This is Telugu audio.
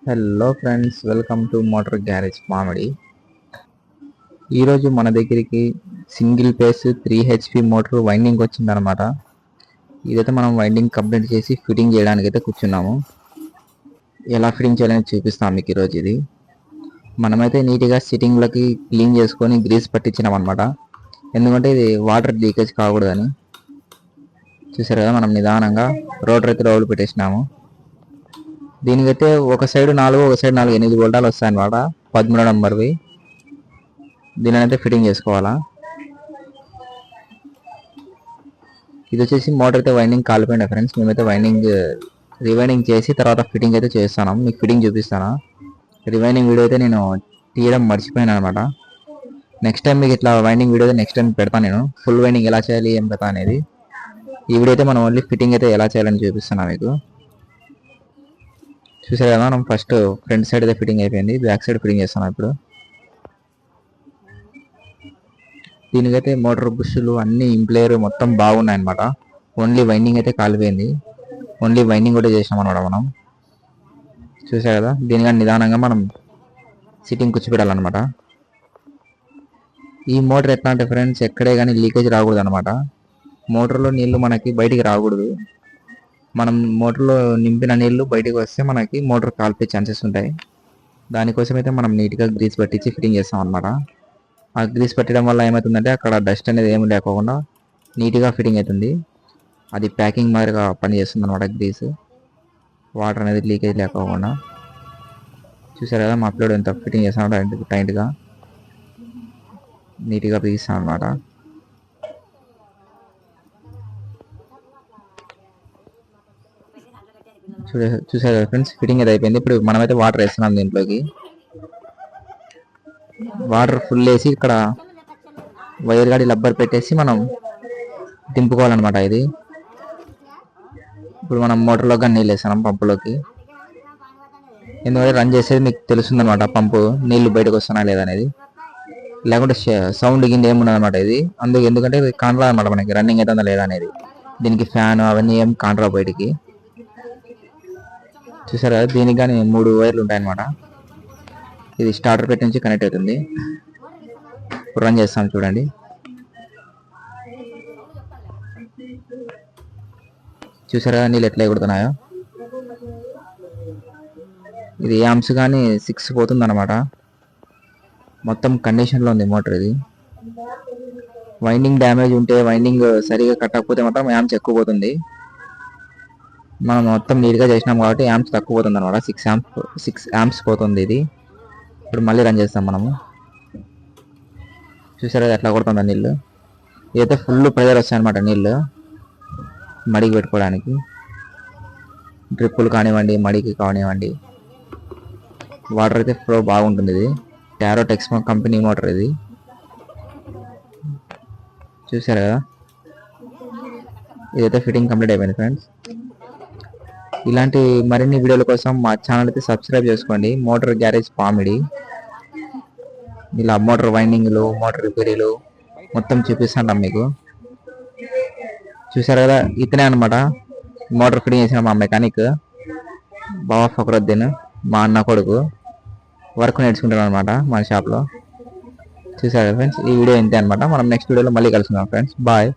Hello friends, welcome to motor garage మామిడి. ఈరోజు మన దగ్గరికి single phase 3 HP motor winding వచ్చిందనమాట. ఇదైతే మనం వైండింగ్ కంప్లీట్ చేసి ఫిట్టింగ్ చేయడానికి అయితే కూర్చున్నాము. ఎలా ఫిట్టింగ్ చేయాలని చూపిస్తాం మీకు ఈరోజు. ఇది మనమైతే నీట్గా సిట్టింగ్లకి క్లీన్ చేసుకొని గ్రీస్ పట్టించినాం అనమాట. ఎందుకంటే ఇది వాటర్ లీకేజ్ కాకూడదని. చూసారు కదా, మనం నిదానంగా రోటర్ అయితే రౌలు పెట్టేసినాము. దీనికైతే ఒక సైడ్ 4 ఒక సైడ్ 4 8 వోల్టాలు వస్తాయి అనమాట. 13 నెంబర్వి. దీని అయితే ఫిట్టింగ్ చేసుకోవాలా. ఇది వచ్చేసి మోటార్ అయితే వైండింగ్ కాలిపోయింది ఫ్రెండ్స్. మేమైతే వైండింగ్ రివైండింగ్ చేసి తర్వాత ఫిట్టింగ్ అయితే చేస్తాను. మీకు ఫిట్టింగ్ చూపిస్తాను. రివైండింగ్ వీడియో అయితే నేను తీయడం మర్చిపోయాను అనమాట. నెక్స్ట్ టైం మీకు ఇట్లా వైండింగ్ వీడియో అయితే నెక్స్ట్ టైం పెడతాను. నేను ఫుల్ వైండింగ్ ఎలా చేయాలి ఏం పెడతా అనేది. ఈ వీడియో అయితే మనం ఓన్లీ ఫిట్టింగ్ అయితే ఎలా చేయాలని చూపిస్తాను మీకు. చూసారు కదా, మనం ఫస్ట్ ఫ్రంట్ సైడ్ అయితే ఫిట్టింగ్ అయిపోయింది. బ్యాక్ సైడ్ ఫిట్టింగ్ చేస్తున్నాం ఇప్పుడు. దీనికైతే మోటార్ బుష్లు అన్ని ఇంప్లేయర్ మొత్తం బాగున్నాయి అనమాట. ఓన్లీ వైండింగ్ అయితే కాలిపోయింది. ఓన్లీ వైండింగ్ కూడా చేసినాం అనమాట మనం. చూసారు కదా, దీనికని నిదానంగా మనం సిట్టింగ్ కూర్చోపెట్టాలన్నమాట. ఈ మోటార్ ఎట్లా అంటే ఫ్రెండ్స్, ఎక్కడే కానీ లీకేజ్ రాకూడదు అనమాట. మోటార్లో నీళ్లు మనకి బయటికి రాకూడదు. మనం మోటార్లో నింపిన నీళ్లు బయటకు వస్తే మనకి మోటార్ కాలిపోయే ఛాన్సెస్ ఉంటాయి. దానికోసం అయితే మనం నీట్గా గ్రీస్ పట్టించి ఫిట్టింగ్ చేస్తాం అనమాట. ఆ గ్రీస్ పట్టడం వల్ల ఏమవుతుందంటే అక్కడ డస్ట్ అనేది ఏమి లేకోకుండా నీట్గా ఫిట్టింగ్ అవుతుంది. అది ప్యాకింగ్ మాదిరిగా పనిచేస్తుంది అనమాట గ్రీస్. వాటర్ అనేది లీకేజ్ లేకోకుండా. చూసారు కదా, మా అప్లోడ్ ఎంత ఫిట్టింగ్ చేస్తాం టైట్గా నీట్గా బిగిస్తాం అనమాట. చూసారు ఫ్రెండ్స్, ఫిట్టింగ్ అయితే అయిపోయింది. ఇప్పుడు మనమైతే వాటర్ వేస్తున్నాం దీంట్లోకి. వాటర్ ఫుల్ వేసి ఇక్కడ వైర్ గాడి లబ్బర్ పెట్టేసి మనం దింపుకోవాలన్నమాట. ఇది ఇప్పుడు మనం మోటార్లో కానీ నీళ్ళు వేస్తున్నాం పంపులోకి. ఎందుకంటే రన్ చేసేది మీకు తెలుస్తుంది అనమాట, పంపు నీళ్లు బయటకు వస్తున్నా లేదనేది. లేకుంటే సౌండ్ కింద ఏముండదు అనమాట ఇది. ఎందుకంటే ఇది కాంట్రా అనమాట, మనకి రన్నింగ్ అవుతుందా లేదా అనేది. దీనికి ఫ్యాన్ అవన్నీ ఏం కాంట్రా బయటికి. చూసారు కదా, దీనికి కానీ 3 వైర్లు ఉంటాయన్నమాట. ఇది స్టార్టర్ పెట్టి నుంచి కనెక్ట్ అవుతుంది. ఇప్పుడు రన్ చేస్తాం చూడండి. చూసారు కదా, నీళ్ళు ఎట్లా ఎగుడుతున్నాయో. ఇది యాంప్స్ కానీ 6 పోతుంది అనమాట. మొత్తం కండిషన్లో ఉంది మోటార్ ఇది. వైండింగ్ డ్యామేజ్ ఉంటే, వైండింగ్ సరిగా కట్టకపోతే మాత్రం యాంప్స్ ఎక్కువ పోతుంది. మనం మొత్తం నీట్గా చేసినాం కాబట్టి యాంప్స్ తక్కువ పోతుంది అనమాట. 6 యాంప్స్ పోతుంది ఇది. ఇప్పుడు మళ్ళీ రన్ చేస్తాం మనము. చూసారా ఎట్లా కొడుతుందా నీళ్ళు. ఇదైతే ఫుల్ ప్రెజర్ వస్తాయి అనమాట నీళ్ళు మడికి పెట్టుకోవడానికి. డ్రిప్పులు కానివ్వండి, మడికి కానివ్వండి, వాటర్ అయితే ఫ్లో బాగుంటుంది. ఇది టారో టెక్స్మో కంపెనీ మోటార్ ఇది. చూసారు కదా, ఇదైతే ఫిట్టింగ్ కంప్లీట్ అయిపోయింది ఫ్రెండ్స్. ఇలాంటి మరిన్ని వీడియోల కోసం మా ఛానల్ అయితే సబ్స్క్రైబ్ చేసుకోండి. మోటార్ గ్యారేజ్ మామిడి. ఇలా మోటార్ వైండింగ్లు, మోటార్ రిపేరీలు మొత్తం చూపిస్తాం మీకు. చూసారు కదా, ఇతనే అనమాట మోటార్ ఫిట్టింగ్ చేసిన మా మెకానిక్ బాబా ఫక్రుద్దీన్, మా అన్న కొడుకు. వర్క్ నేర్చుకుంటాను అనమాట మన షాప్లో. చూసారు ఫ్రెండ్స్, ఈ వీడియో ఇంతే అనమాట. మనం నెక్స్ట్ వీడియోలో మళ్ళీ కలుసుకుందాం ఫ్రెండ్స్. బాయ్.